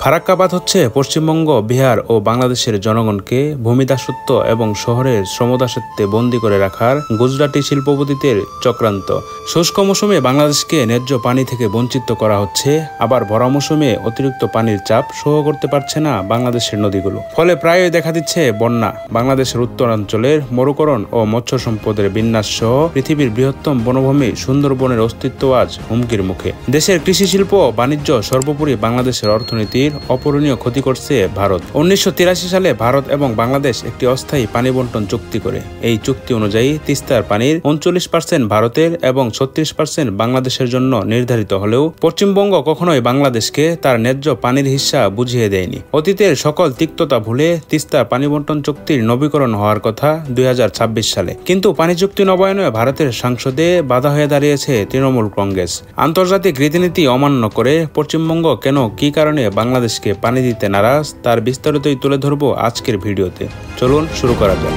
ফারাক্কা বাঁধ হচ্ছে পশ্চিমবঙ্গ, বিহার ও বাংলাদেশের জনগণকে ভূমিদাসত্ব এবং শহরের শ্রমদাসত্বে বন্দী করে রাখার গুজরাটি শিল্পপতিদের চক্রান্ত। শুষ্ক মৌসুমে বাংলাদেশকে ন্যায্য পানি থেকে বঞ্চিত করা হচ্ছে, আবার ভরা মৌসুমে অতিরিক্ত পানির চাপ সহ্য করতে পারছে না বাংলাদেশের নদীগুলো। ফলে প্রায়ই দেখা দিচ্ছে বন্যা। বাংলাদেশের উত্তরাঞ্চলের মরুকরণ ও মৎস্য সম্পদের বিন্যাস সহ পৃথিবীর বৃহত্তম বনভূমি সুন্দরবনের অস্তিত্ব আজ হুমকির মুখে। দেশের কৃষি শিল্প বাণিজ্য সর্বোপরি বাংলাদেশের অর্থনীতি অপূরণীয় ক্ষতি করছে ভারত। 1983 সালে ভারত এবং বাংলাদেশ একটি অস্থায়ী পানি বন্টন চুক্তি করে। এই চুক্তি অনুযায়ী তিস্তার পানির 39% ভারতের এবং 36% বাংলাদেশের জন্য নির্ধারিত হলেও পশ্চিমবঙ্গ কখনোই বাংলাদেশকে তার ন্যায্য পানির হিস্সা বুঝিয়ে দেয়নি। অতীতের সকল তিক্ততা ভুলে তিস্তার পানি বন্টন চুক্তির নবীকরণ হওয়ার কথা 2026 সালে, কিন্তু পানি চুক্তি নবায়নে ভারতের সংসদে বাধা হয়ে দাঁড়িয়েছে তৃণমূল কংগ্রেস। আন্তর্জাতিক রীতিনীতি অমান্য করে পশ্চিমবঙ্গ কেন কি কারণে বাংলাদেশকে পানি দিতে নারাজ, তার বিস্তারিতই তুলে ধরব আজকের ভিডিওতে। চলুন শুরু করা যাক।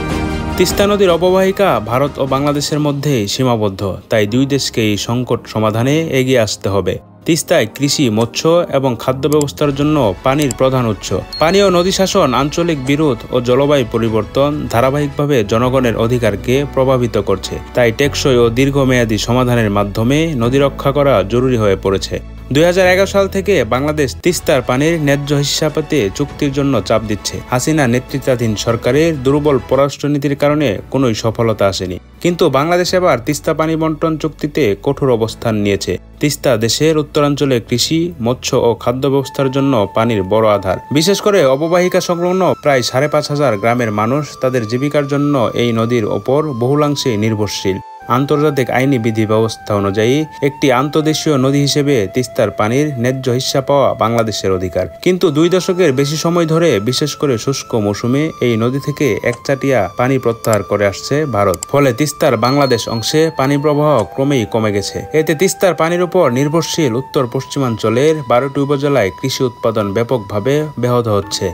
তিস্তা নদীর অববাহিকা ভারত ও বাংলাদেশের মধ্যে সীমাবদ্ধ, তাই দুই দেশকে এই সংকট সমাধানে এগিয়ে আসতে হবে। তিস্তায় কৃষি, মৎস্য এবং খাদ্য ব্যবস্থার জন্য পানির প্রধান উৎস। পানি ও নদী শাসন, আঞ্চলিক বিরোধ ও জলবায়ু পরিবর্তন ধারাবাহিকভাবে জনগণের অধিকারকে প্রভাবিত করছে। তাই টেকসই ও দীর্ঘমেয়াদী সমাধানের মাধ্যমে নদী রক্ষা করা জরুরি হয়ে পড়েছে। 2011 সাল থেকে বাংলাদেশ তিস্তার পানির ন্যায্য হিস্সা পেতে চুক্তির জন্য চাপ দিচ্ছে। হাসিনা নেতৃত্বাধীন সরকারের দুর্বল পররাষ্ট্রনীতির কারণে কোনোই সফলতা আসেনি, কিন্তু বাংলাদেশ এবার তিস্তা পানি বন্টন চুক্তিতে কঠোর অবস্থান নিয়েছে। তিস্তা দেশের উত্তরাঞ্চলে কৃষি, মৎস্য ও খাদ্য ব্যবস্থার জন্য পানির বড় আধার। বিশেষ করে অববাহিকা সংলগ্ন প্রায় 5,500 গ্রামের মানুষ তাদের জীবিকার জন্য এই নদীর ওপর বহুলাংশে নির্ভরশীল। আন্তর্জাতিক আইনি বিধি ব্যবস্থা অনুযায়ী একটি আন্তদেশীয় নদী হিসেবে তিস্তার পানির ন্যায্য হিস্সা পাওয়া বাংলাদেশের অধিকার। কিন্তু 2 দশকের বেশি সময় ধরে, বিশেষ করে শুষ্ক মৌসুমে, এই নদী থেকে একচাটিয়া পানি প্রত্যাহার করে আসছে ভারত। ফলে তিস্তার বাংলাদেশ অংশে পানি প্রবাহ ক্রমেই কমে গেছে। এতে তিস্তার পানির উপর নির্ভরশীল উত্তর পশ্চিমাঞ্চলের 12টি উপজেলায় কৃষি উৎপাদন ব্যাপকভাবে ব্যাহত হচ্ছে।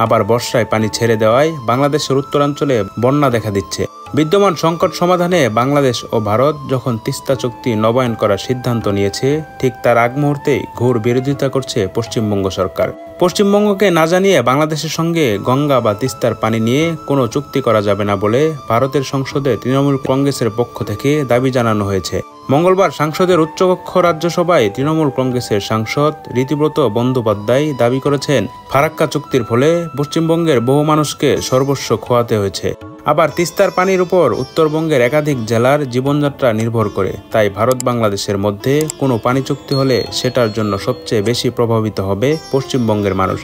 আবার বর্ষায় পানি ছেড়ে দেওয়ায় বাংলাদেশের উত্তরাঞ্চলে বন্যা দেখা দিচ্ছে। বিদ্যমান সংকট সমাধানে বাংলাদেশ ও ভারত যখন তিস্তা চুক্তি নবায়ন করার সিদ্ধান্ত নিয়েছে, ঠিক তার আগ মুহূর্তেই ঘোর বিরোধিতা করছে পশ্চিমবঙ্গ সরকার। পশ্চিমবঙ্গকে না জানিয়ে বাংলাদেশের সঙ্গে গঙ্গা বা তিস্তার পানি নিয়ে কোনো চুক্তি করা যাবে না বলে ভারতের সংসদে তৃণমূল কংগ্রেসের পক্ষ থেকে দাবি জানানো হয়েছে। মঙ্গলবার সংসদের উচ্চকক্ষ রাজ্যসভায় তৃণমূল কংগ্রেসের সাংসদ রীতিব্রত বন্দ্যোপাধ্যায় দাবি করেছেন, ফারাক্কা চুক্তির ফলে পশ্চিমবঙ্গের বহু মানুষকে সর্বস্ব খোয়াতে হয়েছে। আবার তিস্তার পানির উপর উত্তরবঙ্গের একাধিক জেলার জীবনযাত্রা নির্ভর করে। তাই ভারত বাংলাদেশের মধ্যে কোনো পানি চুক্তি হলে সেটার জন্য সবচেয়ে বেশি প্রভাবিত হবে পশ্চিমবঙ্গের মানুষ।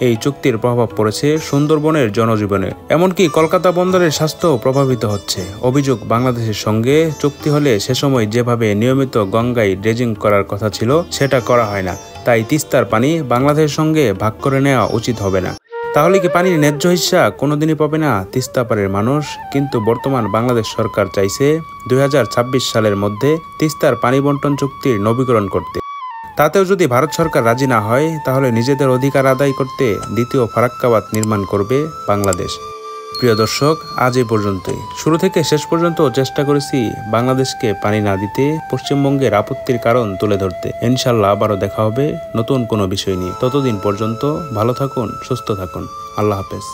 এই চুক্তির প্রভাব পড়েছে সুন্দরবনের জনজীবনে, এমনকি কলকাতা বন্দরের স্বাস্থ্য প্রভাবিত হচ্ছে। অভিযোগ, বাংলাদেশের সঙ্গে চুক্তি হলে সে সময় যেভাবে নিয়মিত গঙ্গায় ড্রেজিং করার কথা ছিল সেটা করা হয় না। তাই তিস্তার পানি বাংলাদেশের সঙ্গে ভাগ করে নেওয়া উচিত হবে না। তাহলে কি পানির ন্যায্য হিস্সা কোনোদিনই পাবে না তিস্তা পারের মানুষ? কিন্তু বর্তমান বাংলাদেশ সরকার চাইছে 2026 সালের মধ্যে তিস্তার পানি বন্টন চুক্তির নবীকরণ করতে। তাতেও যদি ভারত সরকার রাজি না হয়, তাহলে নিজেদের অধিকার আদায় করতে দ্বিতীয় ফারাক্কা বাঁধ নির্মাণ করবে বাংলাদেশ। প্রিয় দর্শক, আজ এই পর্যন্তই। শুরু থেকে শেষ পর্যন্ত চেষ্টা করেছি বাংলাদেশকে পানি না দিতে পশ্চিমবঙ্গের আপত্তির কারণ তুলে ধরতে। ইনশাল্লাহ আবারও দেখা হবে নতুন কোনো বিষয় নিয়ে। ততদিন পর্যন্ত ভালো থাকুন, সুস্থ থাকুন। আল্লাহ হাফেজ।